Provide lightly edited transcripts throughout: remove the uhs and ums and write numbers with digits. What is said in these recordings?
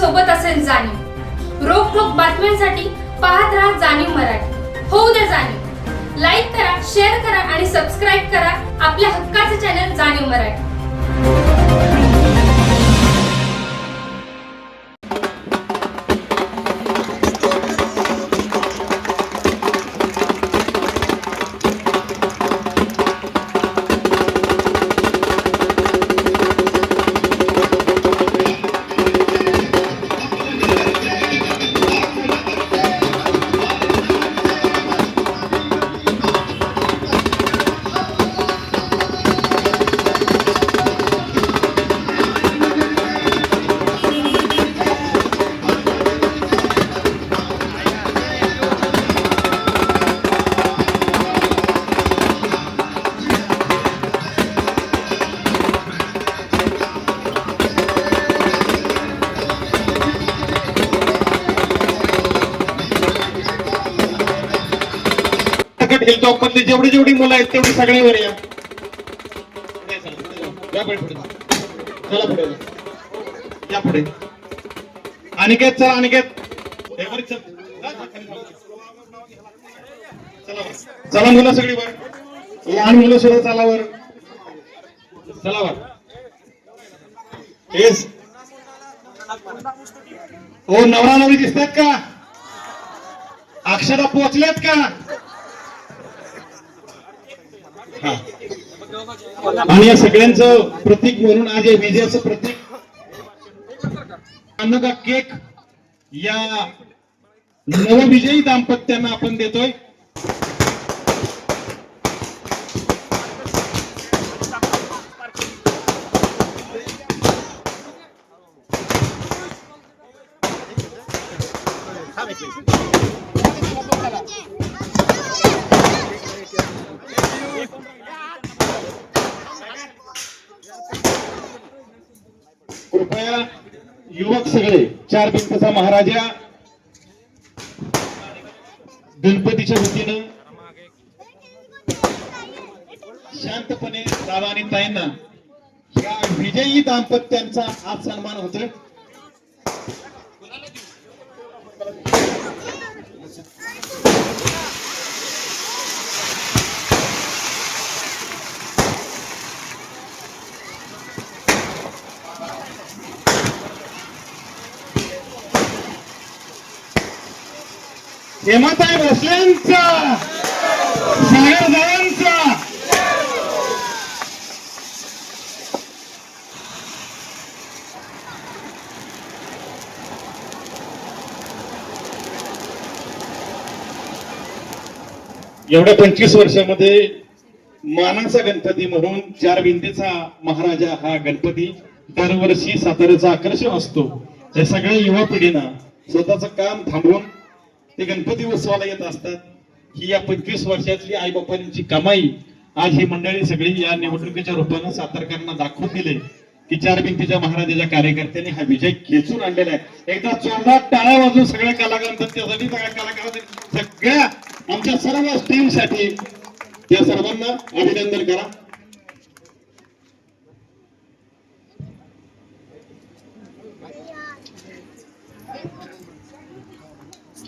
सोबत असेल जाणीव. रोखोक बातम्यांसाठी पाहत राहा जाणीव मराठी. होऊ द्या जाणीव. लाईक करा, शेअर करा आणि सबस्क्राईब करा आपल्या हक्काचे चॅनल जाणीव मराठी. हिलटॉप मधले जेवढी जेवढी मुलं आहेत तेवढी सगळ्यावर या. चला पुढे या पुढे. अनिकेत चला अनिकेत. चला मुलं सगळी वर. लहान मुलं सुद्धा चला वर. चला वर. येस. हो नवरा नवरी दिसतात का? अक्षरा पोहोचल्यात का? आणि या सगळ्यांचं प्रतीक म्हणून आज या विजयाचं प्रतीक अन्नदा केक या नवविजयी दाम्पत्यांना आपण देतोय. कृपया युवक सगळे चार भिंतीचा महाराजा गणपतीच्या वतीनं शांतपणे दादा आणि ताईंना या विजयी दाम्पत्यांचा आज सन्मान होतोय. हेमाताई भोसलेंचा, सागर दादांचा, एवढ्या 25 वर्षामध्ये मानाचा गणपती म्हणून चार भिंतीचा महाराजा हा गणपती दरवर्षी साताऱ्याचा आकर्षण असतो. या सगळ्या युवा पिढीनं स्वतःचं काम थांबवून ते गणपती उत्सवाला येत असतात. ही या 25 वर्षातली आई बापांची कमाई आज ही मंडळी सगळी या निवडणुकीच्या रूपानं सातारकरांना दाखवून दिले की चार भिंतीच्या महाराजाच्या कार्यकर्त्यांनी हा विजय खेचून आणलेला आहे. एकदा जोरदार टाळ्या वाजून सगळ्या कलाकारांसाठी, त्यासाठी सगळ्या कलाकारांसाठी, सगळ्या आमच्या सर्व टीमसाठी त्या सर्वांना अभिनंदन करा.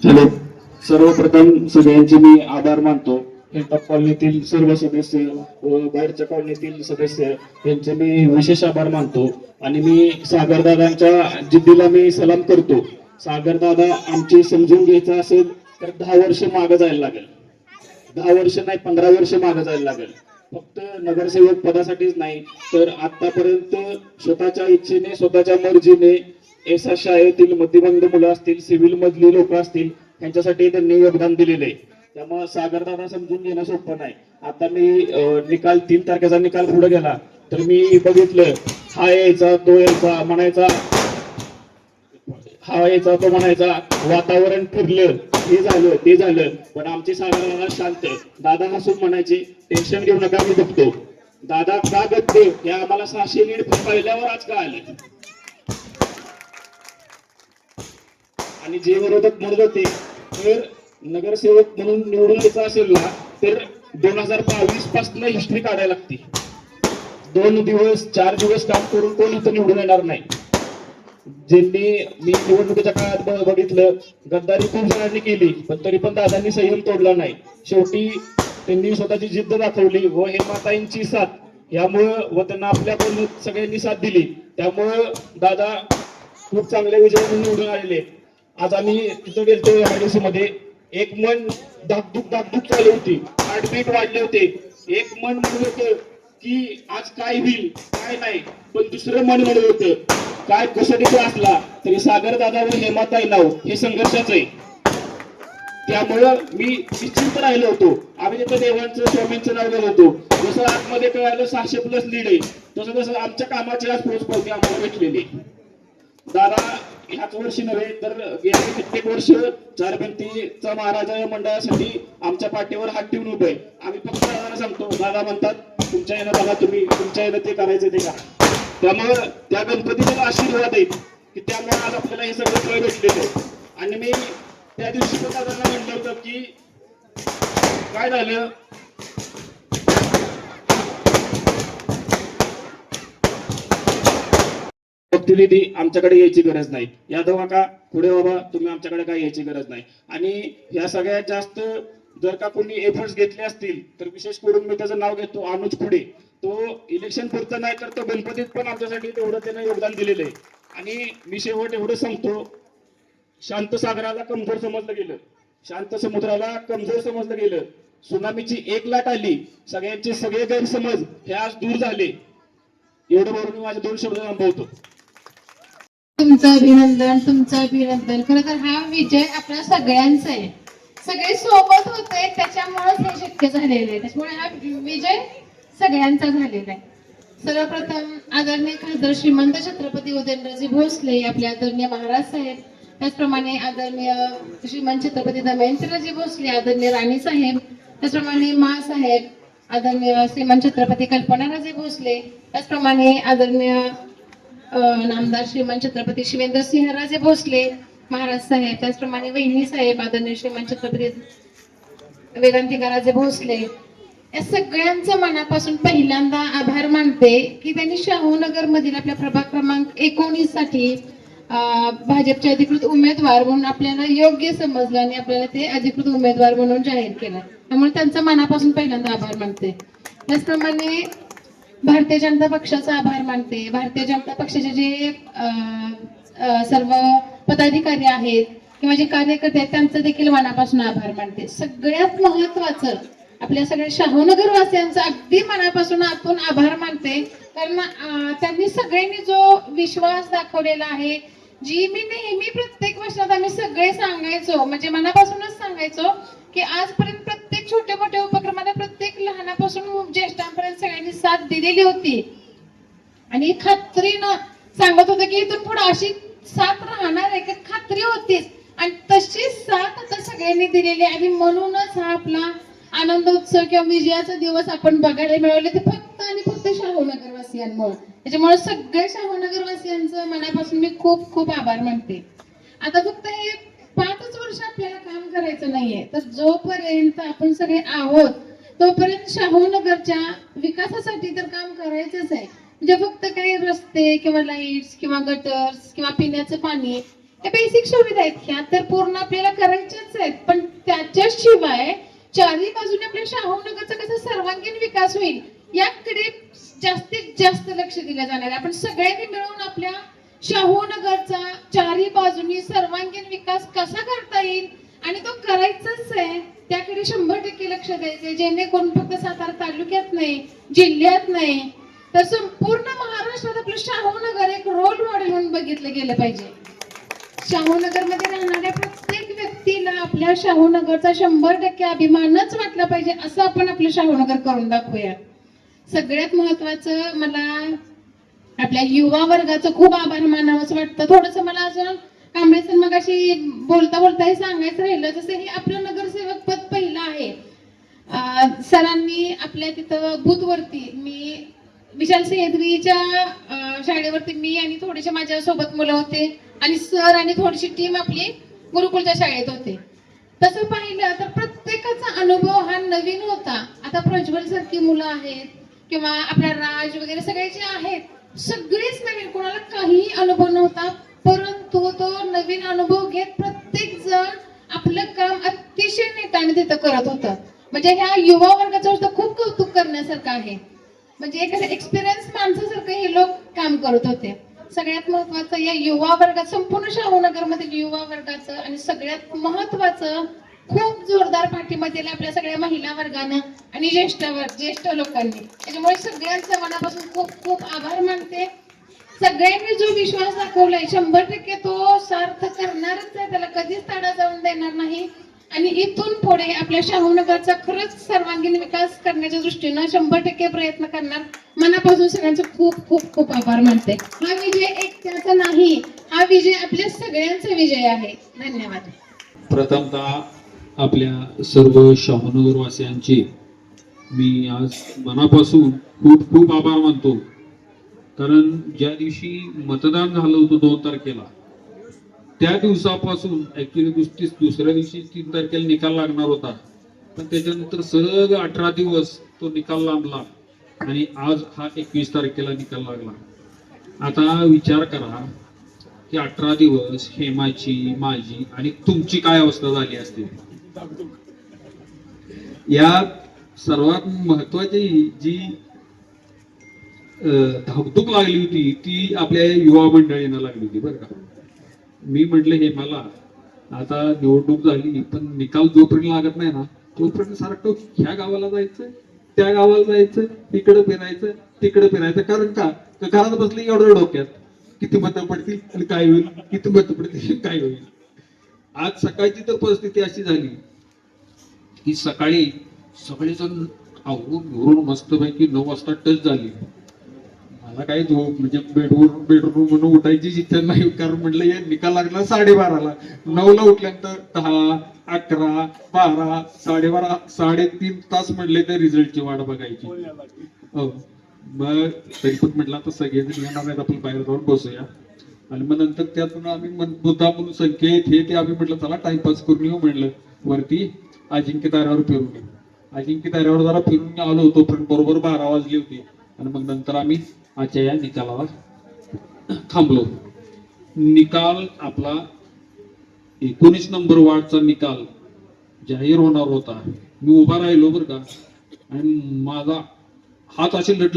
हॅलो, सर्वप्रथम सगळ्यांचे मी आभार मानतो. हिलटॉप कॉलनीतील सर्व सदस्य व बाहेरच्या कॉलनीतील सदस्य यांचे मी विशेष आभार मानतो. आणि मी सागरदादांच्या जिद्दीला मी सलाम करतो. सागरदादा आमची समजून घ्यायचं असेल तर 10 वर्ष मागे जायला लागेल. 10 वर्ष नाही, 15 वर्ष मागे जायला लागेल. फक्त नगरसेवक पदासाठीच नाही तर आतापर्यंत स्वतःच्या इच्छेने, स्वतःच्या मर्जीने एसा शाळेतील मध्यमंद मुलं असतील, सिव्हिल मधली लोक असतील, यांच्यासाठी त्यांनी योगदान दिलेले आहे. त्यामुळे सागरदादा समजून घेणं सोपं नाही. आता मी निकाल 3 तारखेचा निकाल पुढे गेला तर मी बघितलं, हा यायचा तो यायचा म्हणायचा, हा यायचा तो म्हणायचा, वातावरण फिरलं, हे झालं ते झालं, पण आमचे सागरदादा शांत. दादा हसून म्हणायचे, टेन्शन घेऊ नका, मी बघतो. दादा का बघतो हे आम्हाला 600 लीड पहिल्यावर आज का आलं. आणि जे विरोधक म्हणत होते तर नगरसेवक म्हणून निवडून यायचं असेल ना तर 2022 पासून हिस्ट्री काढायला लागते. 2 दिवस 4 दिवस काम करून कोण इथं निवडून येणार नाही. ज्यांनी मी निवडणुकीच्या काळात बघितलं, गद्दारी खूप जणांनी केली, पण तरी पण दादांनी संयम तोडला नाही. शेवटी त्यांनी स्वतःची जिद्द दाखवली व हेमाताईंची साथ यामुळं व त्यांना आपल्याकडून सगळ्यांनी साथ दिली, त्यामुळं दादा खूप चांगल्या विजयाने निवडून आलेले. आज आम्ही तिथं गेलतो MIDC मध्ये, एक मन धाकधूक चालू होती, हार्टबीट वाढले होते. एक मन म्हणत होतं की आज काय होईल काय नाही, पण दुसरं मन म्हणत होतं काय कसोटीचा असला तरी सागर दादा व हेमाताई नाव हे संघर्षाच आहे. त्यामुळं मी निश्चिंत राहिलो होतो. आम्ही तिथं देवांचं स्वामींचं नाव घेत होतो. जसं आतमध्ये कळालं 600+ लीड आहे, तसं तसं आमच्या कामाची आज पोचपावती आम्हाला भेटलेली. दादा ह्याच वर्षी नव्हे तर गेली कित्येक वर्ष चार भिंतीचा महाराजा या मंडळासाठी आमच्या पाठीवर हात ठेवून उभे. आम्ही फक्त दादाला सांगतो, दादा म्हणतात तुमच्या येणं बघा, तुम्ही तुमच्या येणं ते करायचं ते करा. त्यामुळं त्या गणपतीचा आशीर्वाद आहेत की त्यामुळे आज आपल्याला हे सगळं फळ भेटलेलं आहे. आणि मी त्या दिवशी पण दादांना म्हटलं होतं की काय झालं, भक्तिनिधी आमच्याकडे यायची गरज नाही. यादव काका पुढे बाबा, तुम्ही आमच्याकडे काय यायची गरज नाही. आणि या सगळ्यात जास्त जर का कोणी एफर्ट्स घेतले असतील तर विशेष करून मी त्याचं नाव घेतो, अनुज खुडे. तो इलेक्शन पुरतं नाही तर तो गणपतीत पण आमच्यासाठी तेवढं त्यानं योगदान दिलेलं आहे. आणि मी शेवट एवढं सांगतो, शांत सागराला कमजोर समजलं गेलं, शांत समुद्राला कमजोर समजलं गेलं, सुनामीची एक लाट आली, सगळ्यांचे सगळे गैरसमज हे आज दूर झाले. एवढं बोलून मी माझे 2 शब्द थांबवतो. तुमचं अभिनंदन. खरं तर हा विजय आपल्या सगळ्यांचा आहे. सगळे सोबत होते त्याच्यामुळेच हे शक्य झालेलं आहे. त्याच्यामुळे हा विजय सगळ्यांचा झालेला आहे. सर्वप्रथम आदरणीय खासदार श्रीमंत छत्रपती उदयनराजे भोसले, आपले आदरणीय महाराज साहेब, त्याचप्रमाणे आदरणीय श्रीमंत छत्रपती दमयंतीराजे भोसले, आदरणीय राणी साहेब, त्याचप्रमाणे साहेब, आदरणीय श्रीमंत छत्रपती कल्पनाराजे भोसले, त्याचप्रमाणे आदरणीय नामदार श्रीमंत छत्रपती शिवेंद्रसिंहराजे भोसले महाराज साहेब, त्याचप्रमाणे वहिनी साहेब, आदरणीय श्रीमंत छत्रपती वेदांतिकाराजे भोसले, या सगळ्यांचं मनापासून पहिल्यांदा आभार मानते की त्यांनी शाहूनगर मधील आपल्या प्रभाग क्रमांक 19 साठी भाजपचे अधिकृत उमेदवार म्हणून आपल्याला योग्य समजलं आणि आपल्याला ते अधिकृत उमेदवार म्हणून जाहीर केलं. त्यामुळे त्यांचा मनापासून पहिल्यांदा आभार मानते. त्याचप्रमाणे भारतीय जनता पक्षाचा आभार मानते. भारतीय जनता पक्षाचे जे सर्व पदाधिकारी आहेत किंवा जे कार्यकर्ते आहेत त्यांचं देखील मनापासून आभार मानते. सगळ्यात महत्वाचं आपल्या सगळ्या शाहूनगर वासियांचा अगदी मनापासून आतून आभार मानते, कारण त्यांनी सगळ्यांनी जो विश्वास दाखवलेला आहे, जी मी नेहमी प्रत्येक वर्षात आम्ही सगळे सांगायचो, म्हणजे मनापासूनच सांगायचो की आजपर्यंत प्रत्येक छोट्या मोठ्या उपक्रमाला प्रत्येक लहानापासून ज्येष्ठांपर्यंत सगळ्यांनी साथ दिलेली होती आणि खात्रीनं सांगत होतं की इथून पुढे अशी साथ राहणार आहे, खात्री होतीच आणि तशीच साथ आता सगळ्यांनी दिलेली आहे. आणि म्हणूनच हा आपला आनंदोत्सव किंवा विजयाचा दिवस आपण बघायला मिळवले ते फक्त आणि फक्त शाहूनगरवासियांमुळे. त्याच्यामुळे सगळ्या शाहूनगरवासियांचं मनापासून मी खूप खूप आभार मानते. आता फक्त हे 5च वर्ष आपल्याला काम करायचं नाहीये, तर जोपर्यंत आपण सगळे आहोत तोपर्यंत शाहूनगरच्या विकासासाठी तर काम करायचंच आहे. म्हणजे फक्त काही रस्ते किंवा लाईट्स किंवा गटर्स किंवा पिण्याचं पाणी हे बेसिक सुविधा आहेत, ह्या तर पूर्ण आपल्याला करायच्याच आहेत. पण त्याच्याशिवाय चारही बाजूने आपल्या शाहूनगरचा कसा सर्वांगीण विकास होईल याकडे जास्तीत जास्त लक्ष दिलं जाणार आहे. आपण सगळ्यांनी मिळून आपल्या शाहूनगरचा चारही बाजूनी सर्वांगीण विकास कसा करता येईल आणि तो करायचाच आहे, त्याकडे 100% लक्ष द्यायचंय. जेणेकरून फक्त सातारा तालुक्यात नाही, जिल्ह्यात नाही, तर संपूर्ण महाराष्ट्रात आपलं शाहूनगर एक रोल मॉडेल म्हणून बघितलं गेलं पाहिजे. शाहूनगर मध्ये राहणाऱ्या प्रत्येक व्यक्तीला आपल्या शाहूनगरचा 100% अभिमानच वाटला पाहिजे, असं आपण आपलं शाहूनगर करून दाखवूया. सगळ्यात महत्वाचं मला आपल्या युवा वर्गाचं खूप आभार मानावंसं वाटतं. थोडस मला अजून कांबळे सर मगाशी बोलता बोलता हे सांगायचं राहिलं, जसं हे आपलं नगरसेवक पद पहिलं आहे. सरांनी आपल्या तिथं बूथवरती मी विशाल सह्याद्रीच्या शाळेवरती मी आणि थोडेसे माझ्या सोबत मुलं होते आणि सर आणि थोडीशी टीम आपली गुरुकुलच्या शाळेत होते. तसं पाहिलं तर प्रत्येकाचा अनुभव हा नवीन होता. आता प्रज्वल सारखी मुलं आहेत किंवा आपला राज वगैरे सगळे जे आहेत सगळेच नवीन, कोणाला काहीही अनुभव नव्हता. परंतु तो नवीन अनुभव घेत प्रत्येक जण आपलं काम अतिशय नेटाने तिथं करत होतं. म्हणजे ह्या युवा वर्गाचं सुद्धा खूप कौतुक करण्यासारखं आहे. म्हणजे एखाद्या एक्सपिरियन्स माणसासारखं हे लोक काम करत होते. सगळ्यात महत्वाचं या युवा वर्गात, संपूर्ण शाहूनगर मधील युवा वर्गाचं आणि सगळ्यात महत्वाचं खूप जोरदार पाठिंबा दिला आपल्या सगळ्या महिला वर्गानं आणि ज्येष्ठ लोकांनी. त्याच्यामुळे सगळ्यांचं मनापासून खूप खूप आभार मानते. सगळ्यांनी जो विश्वास दाखवलाय 100% तो सार्थ करणारच आहे, त्याला कधीच तडा जाऊन देणार नाही. आणि इथून पुढे आपल्या शाहूनगरचा खरंच सर्वांगीण विकास करण्याच्या दृष्टीनं 100% प्रयत्न करणार. मनापासून सगळ्यांचं खूप खूप खूप आभार मानते. हा विजय एकट्याचा नाही, हा विजय आपल्या सगळ्यांचा विजय आहे. धन्यवाद. प्रथमतः आपल्या सर्व शाहूनगर वासियांचे मी आज मनापासून खूप खूप आभार मानतो. कारण ज्या दिवशी मतदान झालं होतं 2 तारखेला, त्या दिवसापासून ऍक्च्युली दुसऱ्या दिवशी 3 तारखेला निकाल लागणार होता, पण त्याच्यानंतर सलग 18 दिवस तो निकाल लांबला आणि आज हा 21 तारखेला निकाल लागला. आता विचार करा की 18 दिवस हेमाची, माझी आणि तुमची काय अवस्था झाली असते. यात सर्वात महत्वाची जी धाकधूक लागली होती ती आपल्या युवा मंडळींना लागली होती बरं का. मी म्हटलं हे मला आता निवडणूक झाली पण निकाल जोपर्यंत लागत नाही ना तोपर्यंत सारखं ह्या गावाला जायचं, त्या गावाला जायचं, इकडे फिरायचं, तिकडे फिरायचं. कारण का घरात बसले एवढं डोक्यात किती मतं पडतील आणि काय होईल, किती मतं पडतील काय होईल. आज सकाळची तर परिस्थिती अशी झाली की सकाळी सगळेजण आवरून घरून मस्तपैकी 9 वाजता टच झाली. मला काही झोप म्हणजे बेडरूम म्हणून उठायची इच्छा नाही, कारण म्हटलं हे निकाल लागला 12:30ला. 9ला उठल्यानंतर 10, 11, 12, 12:30, 3.5 तास म्हटले तर रिझल्टची वाट बघायची. हो, मग तरी पण म्हटलं आता सगळेजण येणार आहेत, आपण बाहेर जाऊन बसूया. आणि मग नंतर त्यातून आम्ही मुद्दा म्हणून संकेत हे ते आम्ही म्हटलं चला टाइमपास करून येऊ. म्हणलं वरती अजिंक्य ताऱ्यावर फिरून येऊ. अजिंक्य ताऱ्यावर जरा फिरून आलो होतो पण बरोबर 12 वाजली होती. आणि मग नंतर आम्ही आजच्या या निकालाला थांबलो. निकाल आपला 19 नंबर वार्डचा निकाल जाहीर होणार होता. मी उभा राहिलो बरं का, आणि माझा हात असे लट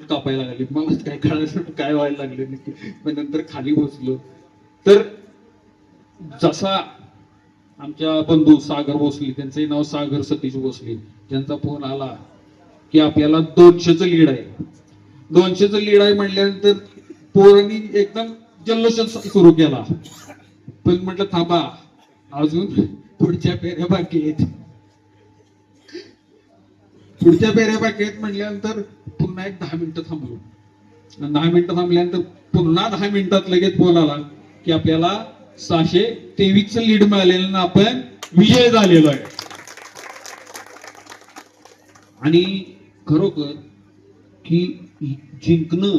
कापायला लागले. मला काय कळायचं काय व्हायला लागले नक्की. पण नंतर खाली बसलो तर जसा आमच्या बंधू सागर भोसले, त्यांचंही नाव सागर सतीश भोसले, त्यांचा फोन आला की आपल्याला 200चं लीड आहे. 200चं लीड आहे म्हटल्यानंतर पोरांनी एकदम जल्लोष सुरू केला. पण म्हटलं थांबा, अजून पुढच्या फेऱ्या बाकी आहेत. पुढच्या फेऱ्या बाकी आहेत म्हटल्यानंतर पुन्हा एक 10 मिनिटं थांबलो. 10 मिनिटं थांबल्यानंतर पुन्हा 10 मिनिटात लगेच फोन आला की आपल्याला 623चं लीड मिळालेलं ना, आपण विजय झालेलो आहे. आणि खरोखर की जिंकणं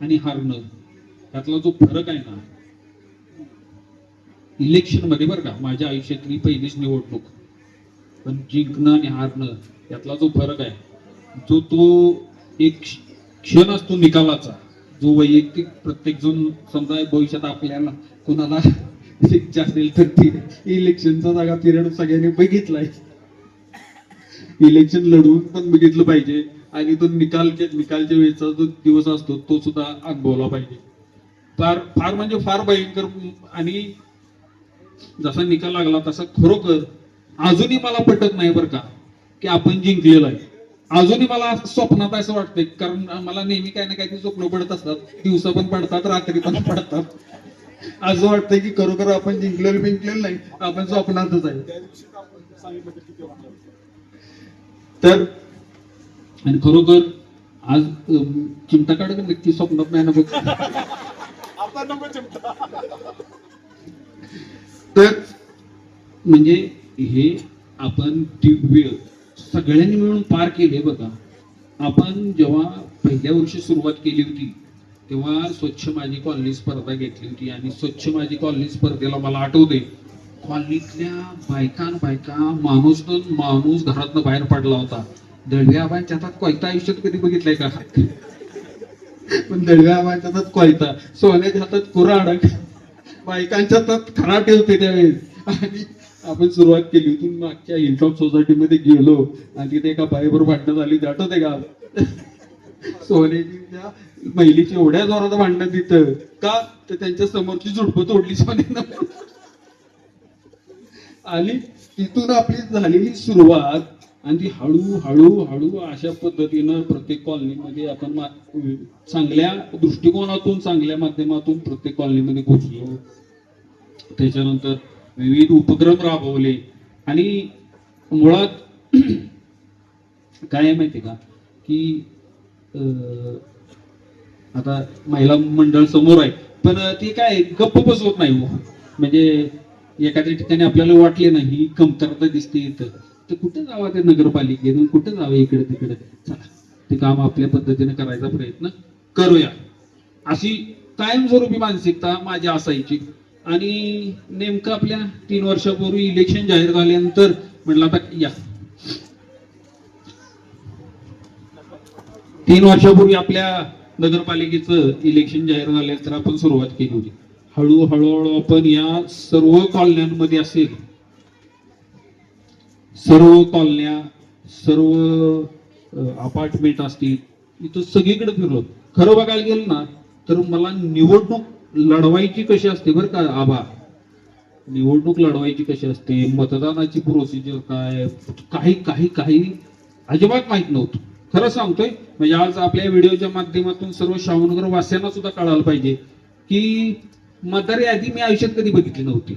आणि हारणं यातला जो फरक आहे ना, इलेक्शन मध्ये बरं का, माझ्या आयुष्यातली पहिलीच निवडणूक, पण जिंकणं आणि हारणं यातला जो फरक आहे, तो एक क्षण असतो निकालाचा, जो वैयक्तिक प्रत्येक जण समजा भविष्यात आपल्याला कोणाला इच्छा असेल तर ती इलेक्शनचा जागा पिरियड सगळ्यांनी बघितलाय. इलेक्शन लढवून पण बघितलं पाहिजे आणि तो निकालच्या वेळेचा जो दिवस असतो तो सुद्धा अनुभवला पाहिजे. फार म्हणजे फार भयंकर. आणि जसा निकाल लागला तसा खरोखर अजूनही मला पटत नाही बरं का की आपण जिंकलेलं आहे. अजूनही मला स्वप्नात असं वाटतंय, कारण मला नेहमी काही ना काही स्वप्न पडत असतात, दिवसा पण पडतात, रात्री पण पडतात. असं वाटतंय की खरोखर आपण जिंकलेलं नाही, आपण स्वप्नातच आहे. तर आणि खरोखर आज चिमटा काढ नक्की स्वप्नात नाही ना बघ. तर म्हणजे हे आपण दिव्य सगळ्यांनी मिळून पार केले बघा. आपण जेव्हा पहिल्या वर्षी सुरुवात केली होती तेव्हा स्वच्छ माझी कॉलनी स्पर्धा घेतली होती. आणि स्वच्छ माझी कॉलनी स्पर्धेला मला आठवते, कॉलनीतल्या बायका माणूस घरातनं बाहेर पडला होता. दळवी आबांच्या हातात कोयता आयुष्यात कधी बघितलंय का? पण दडव्या माणसाच्या हातात कोयता, सोन्याच्या हातात कुऱ्हाड, बायकांच्या हातात खराटे होते त्यावेळेस. आणि आपण सुरुवात केली होती. मागच्या हिलटॉप सोसायटीमध्ये गेलो आणि तिथे एका बाईबरोबर भांडणं झाली, आठवते का? सोन्याची त्या महिलेची एवढ्या जोरात भांडणं तिथं का, तर त्यांच्या समोरची झुडपं तोडली सोन्यानं. आणि तिथून आपली झालेली सुरुवात, आणि ती हळू अशा पद्धतीनं प्रत्येक कॉलनीमध्ये आपण चांगल्या दृष्टिकोनातून, चांगल्या माध्यमातून प्रत्येक कॉलनीमध्ये पोहोचलो. त्याच्यानंतर विविध उपक्रम राबवले. आणि मुळात काय आहे माहिती का, की आता महिला मंडळ समोर आहे, पण ती काय गप्प बसवत नाही हो. म्हणजे एखाद्या ठिकाणी आपल्याला वाटले नाही ही कमतरता दिसते इथं, तर कुठे जावं ते नगरपालिकेतून, कुठे जावं इकडे तिकडे, चला ते काम आपल्या पद्धतीने करायचा प्रयत्न करूया, अशी कायमस्वरूपी मानसिकता माझी असायची. आणि नेमकं आपल्या 3 वर्षापूर्वी इलेक्शन जाहीर झाल्यानंतर म्हटलं आता या 3 वर्षापूर्वी आपल्या नगरपालिकेचं इलेक्शन जाहीर झाल्यानंतर आपण सुरुवात केली होती. हळूहळू आपण या सर्व कॉलन्यांमध्ये असेल, सर्व कॉलन्या, सर्व अपार्टमेंट असतील, इथं सगळीकडे फिरलो. खरं बघायला गेलं ना तर मला निवडणूक लढवायची कशी असते बरं का आबा, निवडणूक लढवायची कशी असते, मतदानाची प्रोसिजर काय, काही काही काही अजिबात माहित नव्हतं. खरं सांगतोय. म्हणजे आज आपल्या व्हिडिओच्या माध्यमातून सर्व श्रावणनगर वासियांना सुद्धा कळायला पाहिजे की मतदार यादी मी आयुष्यात कधी बघितली नव्हती.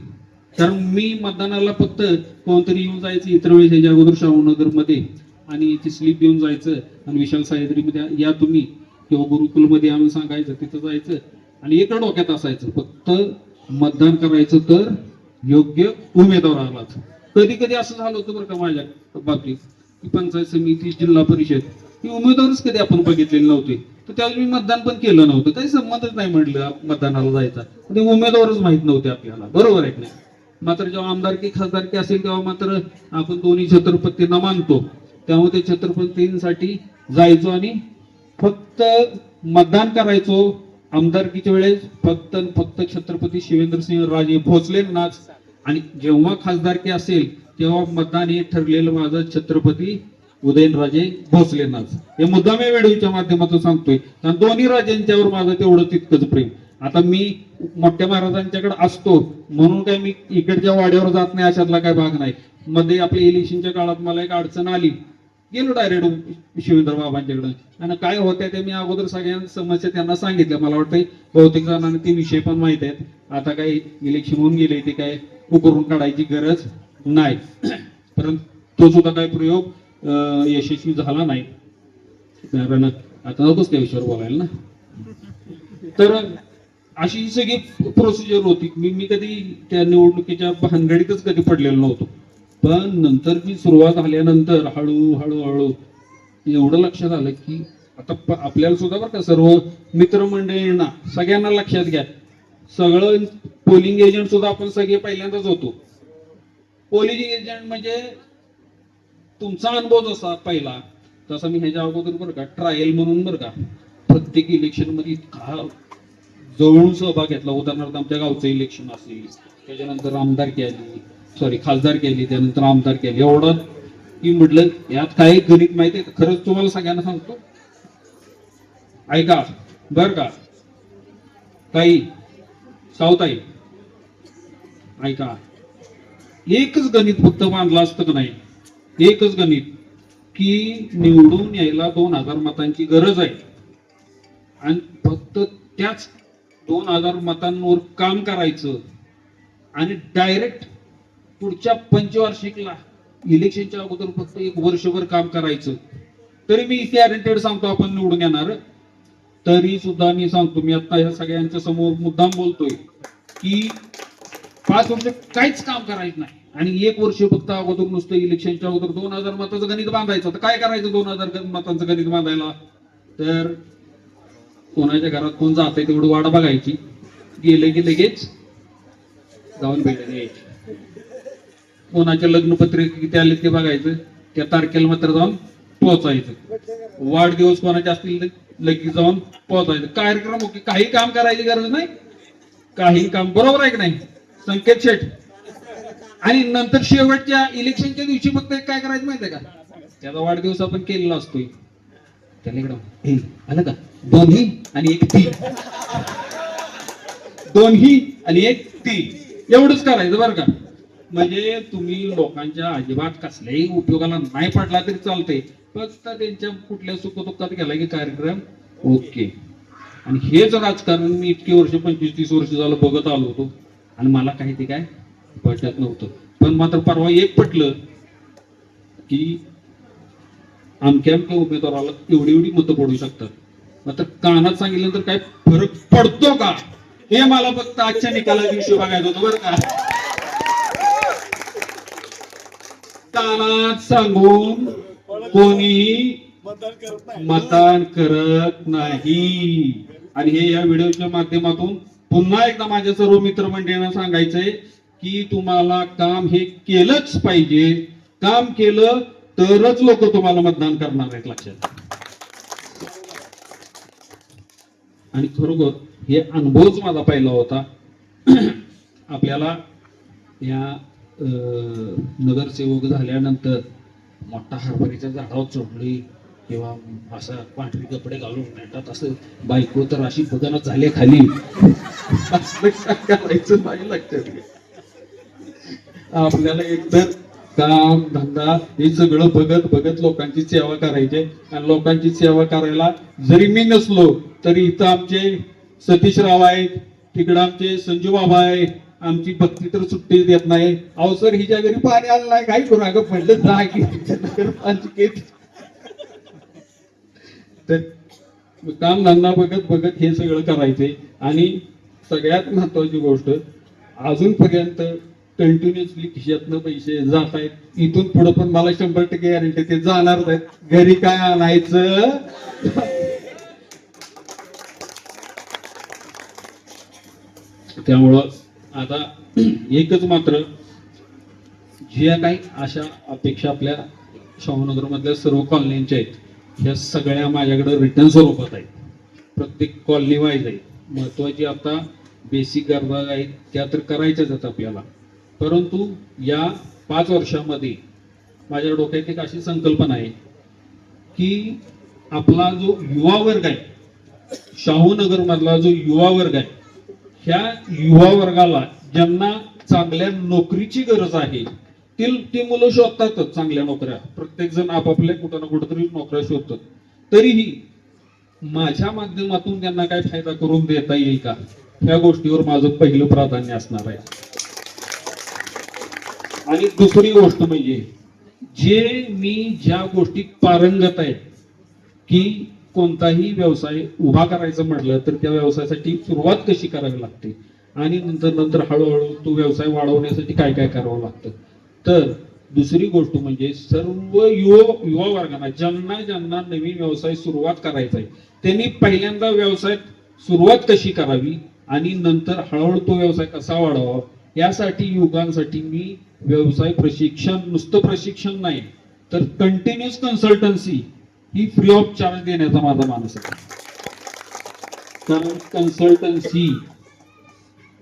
कारण मी मतदानाला फक्त कोणतरी येऊन जायचं इतर वेळेस ह्याच्या अगोदर श्रावणनगर मध्ये, आणि ती स्लिप देऊन जायचं आणि विशाल सह्याद्रीमध्ये या तुम्ही, किंवा गुरुकुलमध्ये आम्ही सांगायचं तिथं जायचं, आणि एका डोक्यात असायचं फक्त मतदान करायचं तर योग्य उमेदवारालाच. कधी कधी असं झालं होतं बरं का माझ्या बाबतीत, की पंचायत समिती, जिल्हा परिषद ही उमेदवारच कधी आपण बघितलेले नव्हते, तर त्यावेळी मी मतदान पण केलं नव्हतं. काही संबंधच नाही म्हटलं मतदानाला जायचा, ते उमेदवारच माहित नव्हते आपल्याला, बरोबर आहे की नाही. मात्र जेव्हा आमदारकी खासदारकी असेल तेव्हा मात्र आपण दोन्ही छत्रपतींना मानतो, तेव्हा ते छत्रपतींसाठी जायचो आणि फक्त मतदान करायचो. आमदारकीच्या वेळेस फक्त छत्रपती शिवेंद्रसिंह राजे भोसलेंनाच, आणि जेव्हा खासदारकी असेल तेव्हा मतदान हे ठरलेलं माझं छत्रपती उदयनराजे भोसलेंनाच. हे मुद्दाम या व्हिडिओच्या माध्यमातून सांगतोय, कारण दोन्ही राजांच्यावर माझं तेवढं तितकंच प्रेम. आता मी मोठ्या महाराजांच्याकडे असतो म्हणून काय मी इकडच्या वाड्यावर जात नाही अशातला काय भाग नाही. मध्ये आपल्या इलेक्शनच्या काळात मला एक अडचण आली, गेलो डायरेक्ट शिवेंद्र बाबांच्याकडे, आणि काय होत्या ते मी अगोदर सगळ्या समस्या त्यांना सांगितल्या. मला वाटतं बहुतेक जणांना ते विषय पण माहित आहेत. आता काही इलेक्शन होऊन गेले, ते काय उकरून काढायची गरज नाही. परंतु तो सुद्धा काय प्रयोग यशस्वी झाला नाही, कारण आता नव्हतंच त्या विषयावर बोलायला ना. तर अशी सगळी प्रोसिजर होती. मी कधी त्या निवडणुकीच्या भानगडीतच कधी पडलेलो नव्हतो. पण नंतर जी सुरुवात झाल्यानंतर हळूहळू एवढं लक्षात आलं की आता आपल्याला सुद्धा बरं का, सर्व मित्रमंडळींना सगळ्यांना लक्षात घ्या, सगळं पोलिंग एजंट सुद्धा आपण सगळे पहिल्यांदाच होतो. पोलिंग एजंट म्हणजे तुमचा अनुभव जसा पहिला तसा मी ह्याच्या अगोदर बरं का ट्रायल म्हणून बरं का प्रत्येक इलेक्शन मध्ये इतका जवळून सहभाग घेतला. उदाहरणार्थ आमच्या गावचं इलेक्शन असेल, त्याच्यानंतर आमदार केली, खासदार केली, त्यानंतर आमदार केली, एवढं की म्हटलं यात काही गणित माहिती आहे. खरंच तुम्हाला सगळ्यांना सांगतो, ऐका बर का, काही सावताई ऐका, एकच गणित फक्त मांडलं असतं का नाही, एकच गणित की निवडून यायला 2000 मतांची गरज आहे, आणि फक्त त्याच 2000 मतांवर काम करायचं, आणि डायरेक्ट पुढच्या पंचवार्षिकला इलेक्शनच्या अगोदर फक्त 1 वर्षभर काम करायचं. तरी मी गॅरंटेड सांगतो आपण निवडून येणार. तरी सुद्धा मी सांगतो, मी आता ह्या सगळ्यांच्या समोर मुद्दाम बोलतोय की 5 वर्ष काहीच काम करायचं नाही, आणि 1 वर्ष फक्त अगोदर नुसतं इलेक्शनच्या अगोदर 2000 मताचं गणित बांधायचं. तर काय करायचं 2000 मतांचं गणित बांधायला? तर कोणाच्या घरात कोण जात आहे तेवढं वाट बघायची, गेले की लगेच जाऊन भेटायला यायची. कोणाच्या लग्नपत्रिका किती आले ते बघायचं, त्या तारखेला मात्र जाऊन पोहोचायचं. वाढदिवस कोणाचे असतील लगेच जाऊन पोहोचायचं. कार्यक्रम ओके, काही काम करायची गरज नाही, काही काम, बरोबर आहे की नाही संकेत शेठ? आणि नंतर शेवटच्या इलेक्शनच्या दिवशी फक्त काय करायचं माहितीये का, त्याचा वाढदिवस आपण केलेला असतोय, त्याला इकडं हे आलं का, दोन्ही आणि एक ती, दोन्ही आणि एक ती, एवढंच करायचं बरं का. म्हणजे तुम्ही लोकांच्या अजिबात कसल्याही उपयोगाला नाही पडला तरी चालते, फक्त त्यांच्या कुठल्या सुखदुःखात गेला की कार्यक्रम ओके. आणि हेच राजकारण मी इतकी वर्ष 25-30 वर्ष झालं बघत आलो होतो आणि मला काही ते काय पटत नव्हतं. पण मात्र परवा एक पटलं की अमक्या उमेदवाराला एवढी मतं पडू शकतात. मात्र कानात सांगितलं तर काय फरक पडतो का, हे मला फक्त आजच्या निकाला दिवशी बघायचं होतं बरं का. कानात सांगून कोणीही मतदान करत नाही. आणि हे या व्हिडिओच्या माध्यमातून पुन्हा एकदा माझ्या सर्व मित्रमंडळींना सांगायचंय की तुम्हाला काम हे केलंच पाहिजे, काम केलं तरच लोक तुम्हाला मतदान करणार आहेत, लक्षात. आणि खरोखर हे अनुभवच माझा पहिला होता. आपल्याला या नगरसेवक झाल्यानंतर मोठा हरभऱ्याच्या झाडावर चढली किंवा असं पांढरी कपडे घालून नेतात, असं बायको तर अशी बघणं झाले खाली, करायचं नाही लक्षात. आपल्याला एकतर काम धंदा हे सगळं बघत बघत लोकांची सेवा करायची. आणि लोकांची सेवा करायला जरी मी नसलो तरी इथं आमचे सतीश राव आहेत, तिकडं आमचे संजू बाबा आहे, आमची भक्ती तर सुट्टी देत नाही. अहो सर हिच्या घरी पाणी आलं नाही, काय करू, अगं म्हणलं जा की नगरपालिकेत. तर काम धंदा बघत बघत हे सगळं करायचंय. आणि सगळ्यात महत्वाची गोष्ट, अजूनपर्यंत कंटिन्युअसली खिशातनं पैसे जात आहेत, इथून पुढे पण मला 100% गॅरंटी ते जाणार आहेत. घरी काय आणायचं, त्यामुळं आता एकच मात्र, ज्या काही अशा अपेक्षा आपल्या शाहूनगर मधल्या सर्व कॉलनींच्या आहेत, ह्या सगळ्या माझ्याकडे रिटर्न स्वरूपात आहेत. प्रत्येक कॉलनी वाईज आहे. महत्वाची आता बेसिक गरजा आहेत त्या तर करायच्याच आहेत आपल्याला. परंतु या 5 वर्षामध्ये माझ्या डोक्यात एक अशी संकल्पना आहे की आपला जो युवा वर्ग आहे, शाहूनगर मधला जो युवा वर्ग आहे, ह्या युवा वर्गाला ज्यांना चांगल्या नोकरीची गरज आहे ती मुलं शोधतातच चांगल्या नोकऱ्या. प्रत्येक जण आपापल्या कुठं ना कुठंतरी नोकऱ्या शोधतात. तरीही माझ्या माध्यमातून त्यांना काय फायदा करून देता येईल का, ह्या गोष्टीवर माझं पहिलं प्राधान्य असणार आहे. आणि दुसरी गोष्ट म्हणजे, ज्या गोष्टीत पारंगत आहे की कोणताही व्यवसाय उभा करायचं म्हटलं तर त्या व्यवसायासाठी सुरुवात कशी करावी लागते आणि नंतर हळूहळू तो व्यवसाय वाढवण्यासाठी काय काय करावं लागतं. तर दुसरी गोष्ट म्हणजे सर्व युवा वर्गांना ज्यांना नवीन व्यवसाय सुरुवात करायचा आहे त्यांनी पहिल्यांदा व्यवसायात सुरुवात कशी करावी आणि नंतर हळूहळू तो व्यवसाय कसा वाढवावा, यासाठी युवकांसाठी मी व्यवसाय प्रशिक्षण, नुसतं प्रशिक्षण नाही तर continuous consultancy he free of charge देण्याचा माझा मानस आहे. कारण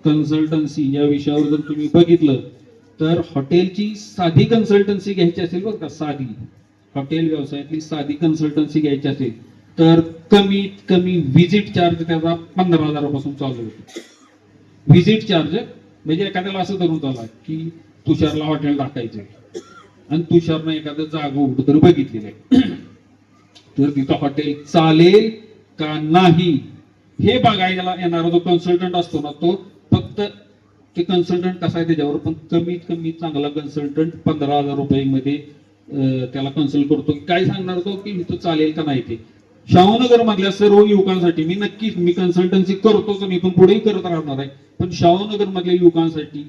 कन्सल्टन्सी या विषयावर जर तुम्ही बघितलं तर हॉटेलची साधी कन्सल्टन्सी घ्यायची असेल बरं का, साधी हॉटेल व्यवसायातली साधी कन्सल्टन्सी घ्यायची असेल तर कमीत कमी व्हिजिट चार्ज त्याचा 15,000 पासून चालू होतो. व्हिजिट चार्ज म्हणजे एखाद्याला असं धरून चालला की तुषारला हॉटेल टाकायचंय आणि तुषारनं एखादं जागो कुठं बघितलेलं आहे तर तिथं हॉटेल चालेल का नाही हे बघायला येणारा जो कन्सल्टंट असतो ना, तो फक्त ते कन्सल्टंट कसा आहे त्याच्यावर, पण कमीत कमी चांगला कन्सल्टंट 15,000 रुपयामध्ये त्याला कन्सल्ट करतो. काय सांगणार तो की इथं चालेल का नाही ते. शाहूनगर मधल्या सर्व युवकांसाठी मी कन्सल्टन्सी करतोच आणि इथून पुढेही करत राहणार आहे. पण शाहूनगर मधल्या युवकांसाठी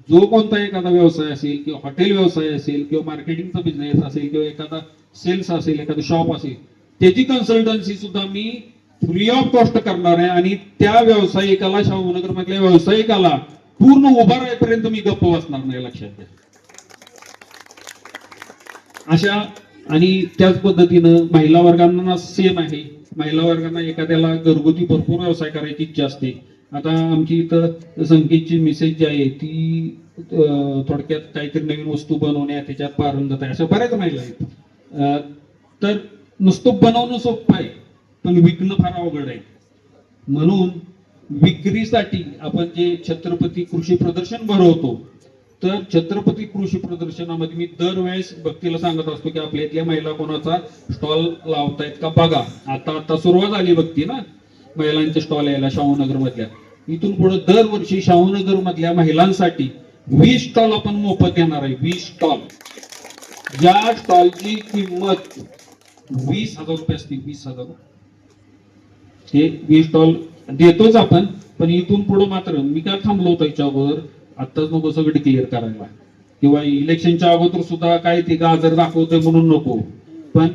जो कोणता एखादा व्यवसाय असेल किंवा हॉटेल व्यवसाय असेल किंवा मार्केटिंगचा बिझनेस असेल किंवा एखादा सेल्स असेल, एखादं शॉप असेल, त्याची कन्सल्टन्सी सुद्धा मी फ्री ऑफ कॉस्ट करणार आहे. आणि त्या व्यावसायिकाला, शाहूनगर मधल्या व्यावसायिकाला पूर्ण उभा राहीपर्यंत मी गप्प बसणार नाही, लक्षात घ्या. अशा आणि त्याच पद्धतीनं महिला वर्गांना सेम आहे. महिला वर्गांना एखाद्याला घरगुती भरपूर व्यवसाय करायची इच्छा असते. आता आमची इथं संकेतची मिसेस जी आहे ती थोडक्यात काहीतरी नवीन वस्तू बनवण्यात त्याच्यात पारंगत आहे. अशा बऱ्याच महिला आहेत. तर नुसतं बनवणं सोपं आहे पण विकणं फार अवघड आहे. म्हणून विक्रीसाठी आपण जे छत्रपती कृषी प्रदर्शन भरवतो, तर छत्रपती कृषी प्रदर्शनामध्ये मी दरवेळेस भक्तीला सांगत असतो की आपल्या इथल्या महिला कोणाचा स्टॉल लावतायत का बघा. आता सुरुवात झाली भक्ती ना महिलांचे स्टॉल यायला शाहूनगर मधल्या. इथून पुढे दरवर्षी शाहूनगर मधल्या महिलांसाठी 20 स्टॉल आपण मोफत देणार आहे. 20 स्टॉल, ज्या स्टॉलची किंमत 20,000 रुपये असते. 20,000 हे 20 स्टॉल देतोच आपण. पण इथून पुढे मात्र मी काय थांबलो होतो याच्या अगोदर, आत्ताच नको सगळं क्लिअर करायला किंवा इलेक्शनच्या अगोदर सुद्धा काय ते गाजर दाखवतोय म्हणून नको. पण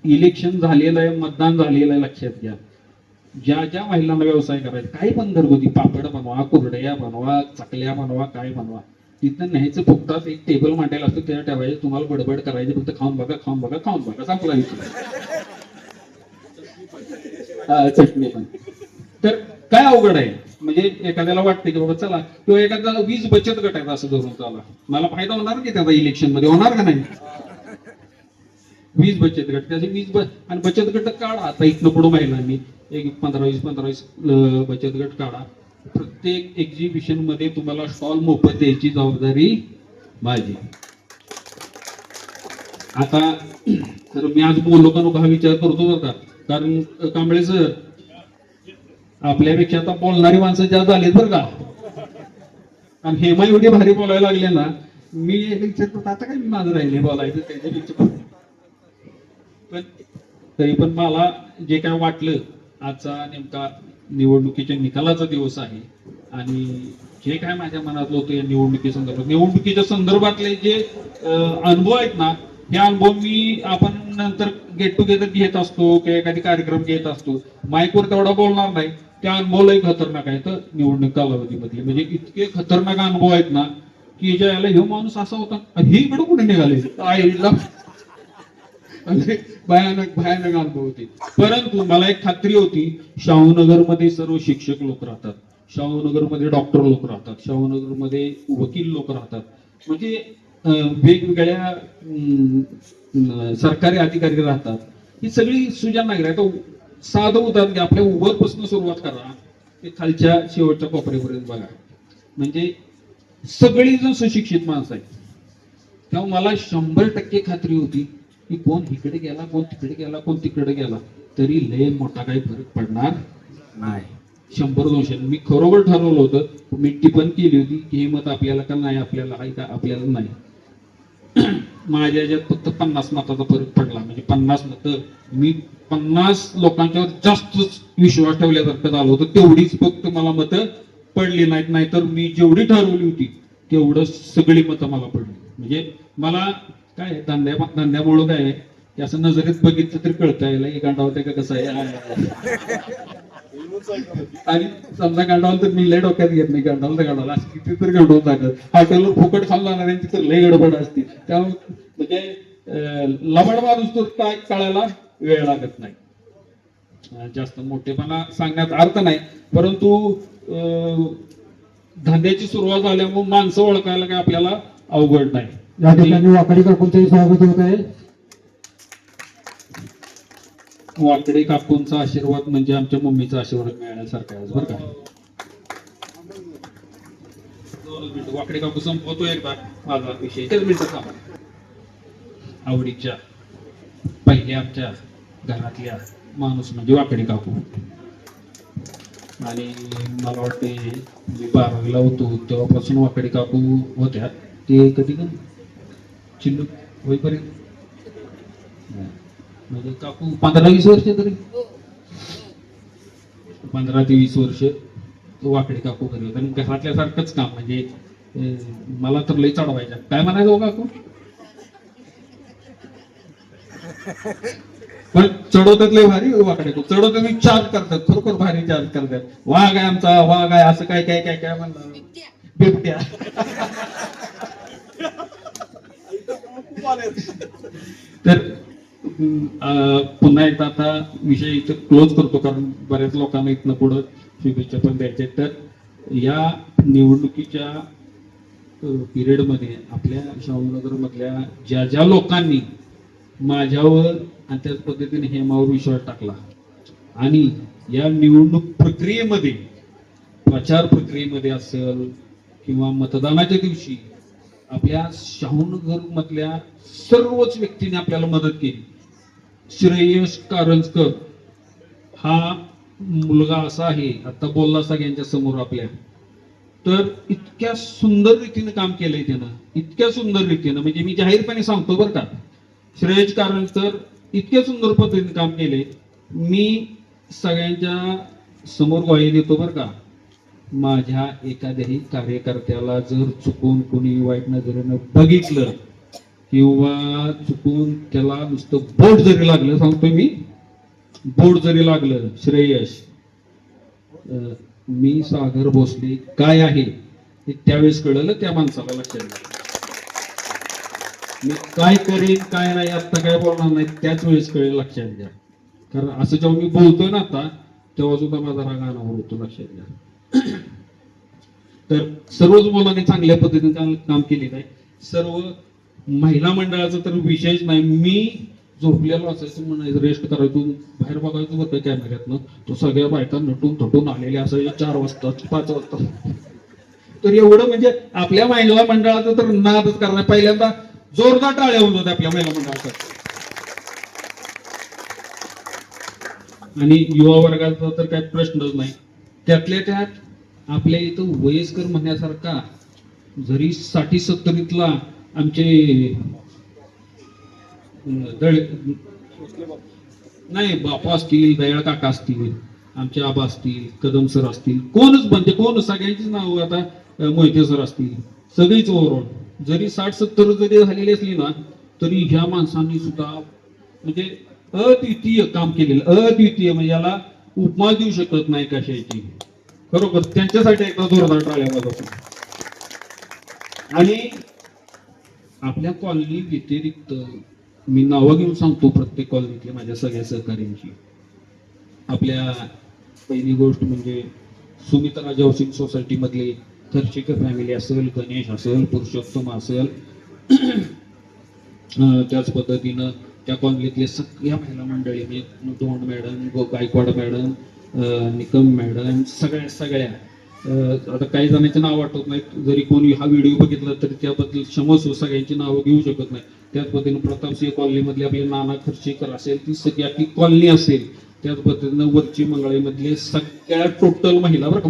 इलेक्शन झालेलं आहे, मतदान झालेलं आहे, लक्षात घ्या. ज्या ज्या महिलांना व्यवसाय करायचा, काही पण घरगुती पापड बनवा, कुरड्या बनवा, चकल्या बनवा, काय बनवा, तिथं न्यायचं. फक्त एक टेबल मांडायला असतं, त्याला ठेवायचं, तुम्हाला बडबड करायची, फक्त खाऊन बघा, खाऊन बघा, खाऊन बघा, संपला विषय. चटणी पण. तर काय अवघड आहे म्हणजे एखाद्याला वाटतं की बाबा चला, किंवा एखाद्याला 20 बचत गट आहेत असं धरून चाला, मला फायदा होणार की त्याचा इलेक्शन मध्ये, होणार का नाही? 20 बचत गट, त्याचे 20 आणि बचत गट काढा. आता इथनं पुढे महिलांनी एक 15-20 बचत गट काढा. प्रत्येक एक्झिबिशन मध्ये तुम्हाला स्टॉल मोफत द्यायची जबाबदारी माझी. आता तर मी आज बोललो का नको हा विचार करतो बरं का, कारण कांबळे सर आपल्यापेक्षा आता बोलणारी माणसं जास्त झालीत बरं का. आणि हेमा एवढी भारी बोलायला लागले ना, मी विचार करतो आता काय माझं राहिले बोलायचं त्याच्यापेक्षा. पण तरी पण मला जे काय वाटलं, आजचा नेमका निवडणुकीच्या निकालाचा दिवस आहे आणि जे काय माझ्या मनात होतं या निवडणुकीच्या संदर्भातले जे अनुभव आहेत ना, हे अनुभव मी आपण नंतर गेट टुगेदर घेत असतो किंवा एखादी कार्यक्रम घेत असतो, माईकवर तेवढा बोलणार नाही. त्या अनुभवलाही खतरनाक आहे. तर निवडणूक कालावधीमध्ये म्हणजे इतके खतरनाक अनुभव आहेत ना की ज्याला हे माणूस असा होता, हे इकडं कुठे निघाले, भयानक भयानक अनुभव होते. परंतु मला एक खात्री होती, शाहूनगरमध्ये सर्व शिक्षक लोक राहतात, शाहूनगरमध्ये डॉक्टर लोक राहतात, शाहूनगरमध्ये वकील लोक राहतात, म्हणजे वेगवेगळ्या सरकारी अधिकारी राहतात. ही सगळी सुजाण नागरिक. आता साधं उदाहरण घ्या, आपल्या वरपासून सुरुवात करा ते खालच्या शेवटच्या कोपऱ्यापर्यंत बघा, म्हणजे सगळी जण सुशिक्षित माणसं आहेत. तेव्हा मला 100% खात्री होती की कोण इकडे गेला, कोण तिकडे गेला, कोण तिकडे गेला तरी लय मोठा काही फरक पडणार नाही. 100-200 मी खरोखर ठरवलं होतं. मी टिपण केली होती की हे मत आपल्याला का नाही, आपल्याला आहे का, आपल्याला नाही. माझ्या याच्यात फक्त 50 मताचा फरक पडला. म्हणजे 50 मतं, मी 50 लोकांच्यावर जास्त विश्वास ठेवल्यासारखं झालं होतं. तेवढीच फक्त मला मतं पडली नाहीत. नाहीतर मी जेवढी ठरवली होती तेवढं सगळी मतं मला पडली. म्हणजे मला काय धंद्यामुळं काय आहे, असं नजरेत बघितलं तरी कळतं याला हे गांडावते का कसं आहे. आणि समजा गांडावलं तर मी लय डोक्यात घेत नाही, गांडावलं असं किती तर गडबड लागत. हॉटेलवर फुकट खाऊन जाणाऱ्यांची तर लय गडबड असते. त्यामुळे म्हणजे लबाड माणूस तो काय कळायला वेळ लागत नाही. जास्त मोठेपणा सांगण्यात अर्थ नाही, परंतु धंद्याची सुरुवात झाल्यामुळे माणसं ओळखायला काय आपल्याला अवघड नाही. या ठिकाणी वाकडी काकूंचंही स्वागत होत आहे. वाकडे काकूंचा आशीर्वाद म्हणजे आमच्या मम्मीचा आशीर्वाद मिळण्यासारखा आहे बरं का. वाकडे काकू संपवतो एकदा माझा विषय. आवडीच्या पहिल्या आमच्या घरातल्या माणूस म्हणजे वाकडे काकू. आणि मला वाटते मी 12वीला होतो तेव्हापासून वाकडे काकू होत्या. ते कधी का चिल्लू होईपर्यंत म्हणजे काकू 15-20 वर्ष तरी 15 ते 20 वर्ष वाकडे काकू घरी होते. आणि घरातल्या सारखंच काम म्हणजे मला तर लई चढवायच्या. काय म्हणायचं हो काकू, पण चढवतात लय भारी वाकडे काकू. चढवतात मी चार्ज करतात, खरोखर भारी चार्ज करतात. वाघ आहे आमचा, वाघ आहे असं काय काय काय काय म्हणणार, बिबट्या. तर पुन्हा एकदा आता विषय इथं क्लोज करतो, कारण बऱ्याच लोकांना इथनं पुढं शुभेच्छा पण द्यायच्या. तर या निवडणुकीच्या पिरियडमध्ये आपल्या शाहूनगर मधल्या ज्या लोकांनी माझ्यावर आणि त्याच पद्धतीने हेमावर विश्वास टाकला आणि या निवडणूक प्रक्रियेमध्ये, प्रचार प्रक्रियेमध्ये असेल किंवा मतदानाच्या दिवशी आपल्या शाहूनगर मधल्या सर्वच व्यक्तीने आपल्याला मदत केली. श्रेयश कारंजकर हा मुलगा असा आहे, आता बोलला सगळ्यांच्या समोर आपल्या, तर इतक्या सुंदर रीतीने काम केलंय त्यानं, इतक्या सुंदर रीतीनं, म्हणजे मी जाहीरपणे सांगतो बरं का, श्रेयश कारंजकर इतक्या सुंदर पद्धतीने काम केले. मी सगळ्यांच्या समोर ग्वाही देतो बरं का, माझ्या एखाद्याही कार्यकर्त्याला जर चुकून कोणी वाईट नजरेनं बघितलं किंवा चुकून त्याला नुसतं बोट जरी लागलं, सांगतोय मी, बोट जरी लागलं श्रेयश, मी सागर भोसले काय आहे हे त्यावेळेस कळलं त्या माणसाला, लक्षात घ्या. मी काय करेन काय नाही आता काय बोलणार नाही त्याच वेळेस कळेल, लक्षात घ्या. कारण असं जेव्हा मी बोलतोय ना आता, तेव्हा सुद्धा माझा राग अनावर होतो, लक्षात घ्या. तर सर्वच मुलांनी चांगल्या पद्धतीने काम केलेलं आहे. सर्व महिला मंडळाचा तर विषयच नाही. मी झोपलेलो असायचं, म्हणायचं रेस्ट करायचो, बाहेर बघायचो होतं कॅमेऱ्यातनं, तो सगळ्या बायका नटून थटून आलेल्या असायच्या 4 वाजता 5 वाजता. तर एवढं म्हणजे आपल्या महिला मंडळाचा तर नादच करणार. पहिल्यांदा जोरदार टाळ्या होत होत्या आपल्या महिला मंडळासाठी. आणि युवा वर्गाचा तर काही प्रश्नच नाही. त्यातल्या त्यात आपल्या इथं वयस्कर म्हणण्यासारखा, जरी 60-70तला आमचे नाही बापा असतील, दयाळ काका असतील, आमचे आबा असतील, कदम सर असतील, कोणच म्हणजे कोण, सगळ्यांचीच नाव आता मोहिते सर असतील, सगळीच ओव्हरऑल जरी 60-70 जरी झालेली असली ना, तरी ह्या माणसांनी सुद्धा म्हणजे अद्वितीय काम केलेलं, अद्वितीय म्हणजे याला उपमा देऊ शकत नाही कशाची. खरोखर त्यांच्यासाठी एकदा जोरदार टाळ्या वाजवतो. आणि आपल्या कॉलनी व्यतिरिक्त मी नावं घेऊन सांगतो प्रत्येक कॉलनीतल्या माझ्या सगळ्या सहकार्यांची. आपल्या पहिली गोष्ट म्हणजे सुमित्रा राजा हाऊसिंग सोसायटी मधले खर्चिकर फॅमिली असेल, गणेश असेल, पुरुषोत्तम असेल, त्याच पद्धतीनं त्या कॉलनीतले सगळ्या महिला मंडळी म्हणजे Dond madam, Gaikwad madam, Nikam madam, सगळ्या आता काही जणांचे नाव आठवत नाहीत, जरी कोणी हा व्हिडिओ बघितला तरी त्याबद्दल क्षमस्व, सगळ्यांची नावं घेऊ शकत नाही. त्याच पद्धतीने प्रतापसिंह कॉलनी मधले आपले नाना खर्चेकर असेल, ती सगळी आपली कॉलनी असेल, त्याच पद्धतीनं वरची मंगळाईमधले सगळ्या टोटल महिला, बरं का,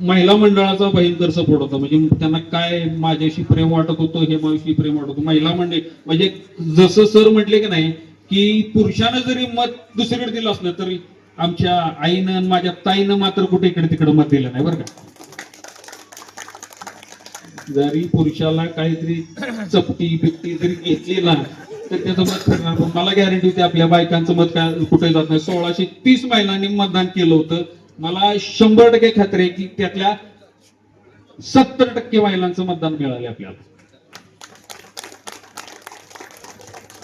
महिला मंडळाचा भयंकर सपोर्ट होता. म्हणजे त्यांना काय माझ्याशी प्रेम वाटत होतं, हे माझ्याशी प्रेम वाटत होतं. महिला मंडळी म्हणजे जसं सर म्हटले की नाही की पुरुषानं जरी मत दुसरीकडे दिलं असलं तरी आमच्या आईनं माझ्या ताईनं मात्र कुठे इकडे तिकडे मत दिलं नाही, बरं का. जरी पुरुषाला काहीतरी चपटी बिपटी जरी घेतली ना तर त्याचं मत फिरणार. पण मला गॅरंटी होती आपल्या बायकांचं मत काय कुठे जात नाही. 1630 महिलांनी मतदान केलं होतं. मला 100% खात्री आहे की त्यातल्या 70% महिलांचं मतदान मिळाले आपल्याला.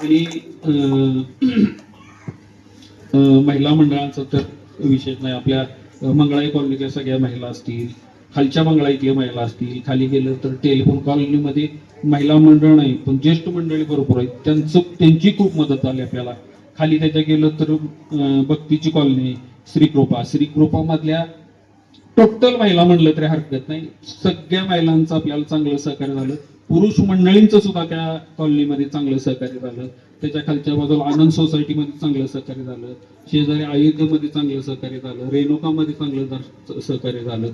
आणि महिला मंडळांचा तर विशेष नाही. आपल्या मंगळाई कॉलनीतल्या सगळ्या महिला असतील, खालच्या मंगळाईतल्या महिला असतील, खाली गेलं तर टेलिफोन कॉलनीमध्ये महिला मंडळ नाही पण ज्येष्ठ मंडळी बरोबर आहेत, त्यांची खूप मदत झाली आपल्याला. खाली त्याच्या गेलं तर भक्तीची कॉलनी, श्रीकृपा मधल्या टोटल महिला म्हणलं तरी हरकत नाही, सगळ्या महिलांचं आपल्याला चांगलं सहकार्य झालं. पुरुष मंडळींचं सुद्धा त्या कॉलनीमध्ये चांगलं सहकार्य झालं. त्याच्या खालच्या बाजूला आनंद सोसायटीमध्ये चांगलं सहकार्य झालं, शेजारी अयोध्येमध्ये चांगलं सहकार्य झालं, रेणुकामध्ये चांगलं सहकार्य झालं,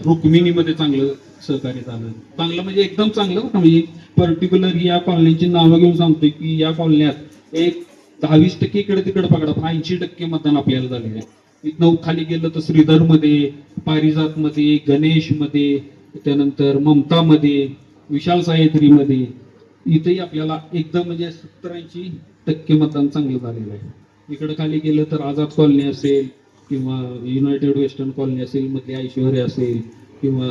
रुक्मिणीमध्ये चांगलं सहकार्य झालं. चांगलं म्हणजे एकदम चांगलं. म्हणजे पर्टिक्युलर या कॉलनीची नावं घेऊन सांगतोय की या कॉलनीत एक 10-20% इकडे तिकडे पकडा पण 80% मतदान आपल्याला झालेलं आहे. इथनं खाली गेलं तर श्रीधर मध्ये, पारिजात मध्ये, गणेश मध्ये, त्यानंतर ममता मध्ये, विशाल सायत्री मध्ये, इथेही आपल्याला एकदम म्हणजे 70-80% मतदान चांगलं झालेलं आहे. इकडे खाली गेलं तर आझाद कॉलनी असेल किंवा युनायटेड वेस्टर्न कॉलनी असेल, मधली ऐश्वर्या असेल किंवा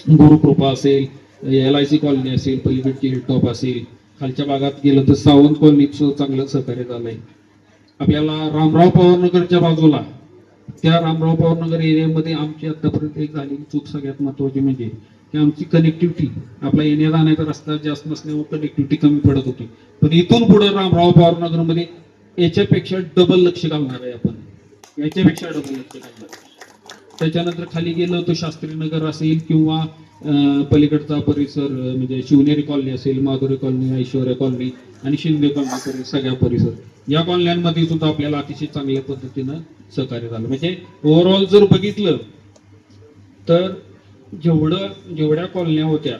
गुरुकृपा असेल, LIC कॉलनी असेल, पलीकडची हिलटॉप असेल, खालच्या भागात गेलं तर सावंत कॉलनीचं चांगलं सहकार्य झालंय. आपल्याला रामराव पवारनगरच्या बाजूला त्या रामराव पवारनगर एरियामध्ये आमची आतापर्यंत एक झालेली चूक सगळ्यात महत्वाची म्हणजे की आमची कनेक्टिव्हिटी, आपला येण्या जाण्याचा रस्ता जास्त नसल्यामुळे कनेक्टिव्हिटी कमी पडत होती. पण इथून पुढे रामराव पवारनगरमध्ये याच्यापेक्षा डबल लक्ष घालणार आहे आपण, याच्यापेक्षा डबल लक्ष घालणार. त्याच्यानंतर खाली गेलं तर शास्त्रीनगर असेल किंवा पलीकडचा परिसर म्हणजे शिवनेरी कॉलनी असेल, माधुरी कॉलनी, ऐश्वर्या कॉलनी आणि शिंदे कॉलनी, सगळ्या परिसर या कॉलन्यांमध्ये सुद्धा आपल्याला अतिशय चांगल्या पद्धतीनं सहकार्य झालं. म्हणजे ओव्हरऑल जर बघितलं तर जेवढ्या कॉलन्या होत्या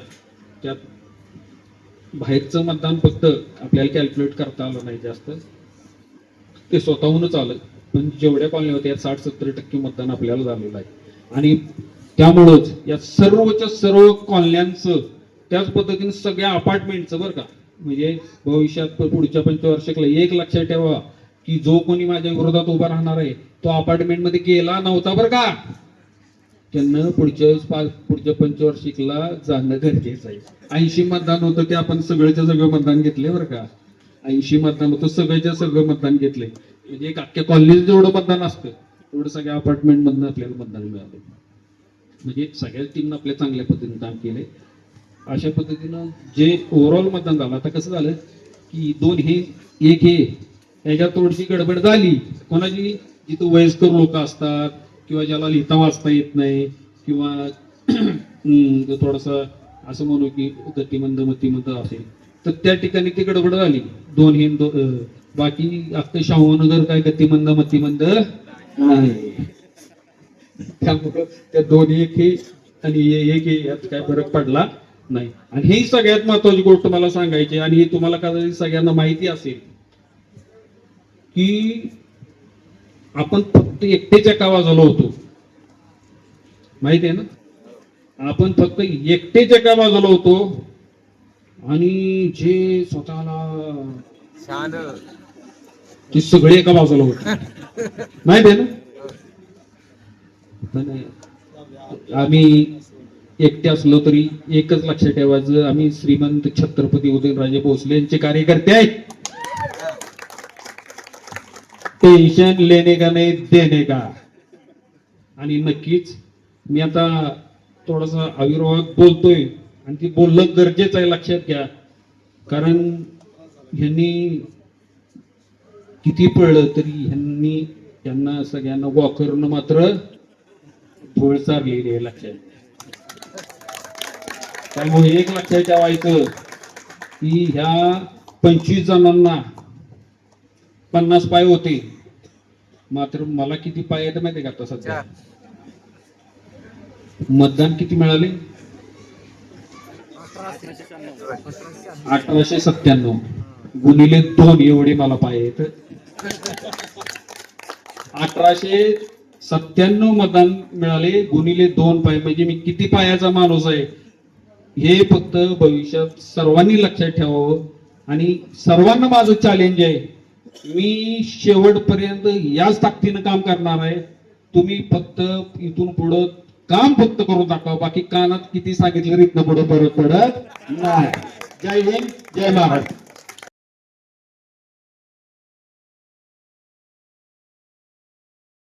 त्यात बाहेरचं मतदान फक्त आपल्याला कॅल्क्युलेट करता आलं नाही जास्त, ते स्वतःहूनच आलं. पण जेवढ्या कॉलन्या होत्या 60-70% मतदान आपल्याला झालेलं आहे. आणि त्यामुळंच या सर्वच्या सर्व कॉलन्यांचं त्याच पद्धतीने सगळ्या अपार्टमेंटचं बरं का, म्हणजे भविष्यात पुढच्या 5 वर्षाला एक लक्षात ठेवा की जो कोणी माझ्या विरोधात उभा राहणार आहे तो अपार्टमेंटमध्ये गेला नव्हता बरं का, त्यांना पुढच्या 5 जाणं गरजेचं आहे. 80 मतदान होतं ते आपण सगळ्याच्या सगळं मतदान घेतले बरं का, 80 मतदान होतं सगळ्याच्या सगळं मतदान घेतले. म्हणजे एक अख्ख्या कॉलनीचं जेवढं मतदान असतं तेवढं सगळ्या अपार्टमेंट मधनं आपल्याला मतदान मिळालं. म्हणजे सगळ्याच टीमनं आपल्या चांगल्या पद्धतीने काम केलंय. अशा पद्धतीनं जे ओव्हरऑल मतदान झालं, आता कसं झालं की 2 हे 1 हे याच्यात थोडीशी गडबड झाली. कोणाची, जिथं वयस्कर लोक असतात किंवा ज्याला लिहिता वाचता येत नाही किंवा थोडंसं असं म्हणू की गतिमंद मतिमंद असेल तर त्या ठिकाणी ती गडबड झाली. 2 हे बाकी अख्खं शाहूनगर काय गतिमंद मतिमंद नाही. त्यामुळं त्या 2 1 हे आणि 1 हे यात काय फरक पडला नाही. आणि ही सगळ्यात महत्वाची गोष्ट मला सांगायची, आणि हे तुम्हाला कदाचित सगळ्यांना माहिती असेल की आपण फक्त एकटेच्या का वाजवलो होतो, माहिती आहे ना? आपण फक्त एकटेच्या का वाजवलो होतो आणि जे स्वतःला ते सगळे एका बाजूला होते, माहिती आहे ना? आम्ही एकटे असलो तरी एकच लक्षात ठेवायचं, आम्ही श्रीमंत छत्रपती उदयनराजे भोसले यांचे कार्यकर्ते आहेत. टेन्शन लेने का नाही देने का. आणि नक्कीच मी आता थोडासा आविर्भावात बोलतोय आणि ती बोलणं गरजेचं आहे, लक्षात घ्या. कारण ह्यांनी किती पळलं तरी यांना सगळ्यांना वॉकरनं मात्र धूळ चारलेली आहे, लक्षात. त्यामुळे एक लक्षात ठेवायचं की ह्या 25 जणांना 50 पाय होते, मात्र मला किती पाय येत माहिती का आता सध्या? मतदान किती मिळाले? 1897 गुणिले 2 एवढे मला पाय येत. 1897 मतदान मिळाले गुणिले 2 पाय, म्हणजे मी किती पायाचा माणूस आहे हे फक्त भविष्यात सर्वांनी लक्षात ठेवावं. आणि सर्वांना माझं चॅलेंज आहे, मी शेवटपर्यंत याच ताकदीनं काम करणार आहे. तुम्ही फक्त इथून पुढं काम फक्त करून दाखवा, बाकी कानात किती सांगितलं इथनं पुढं परत पडत नाही. जय हिंद, जय महाराष्ट्र.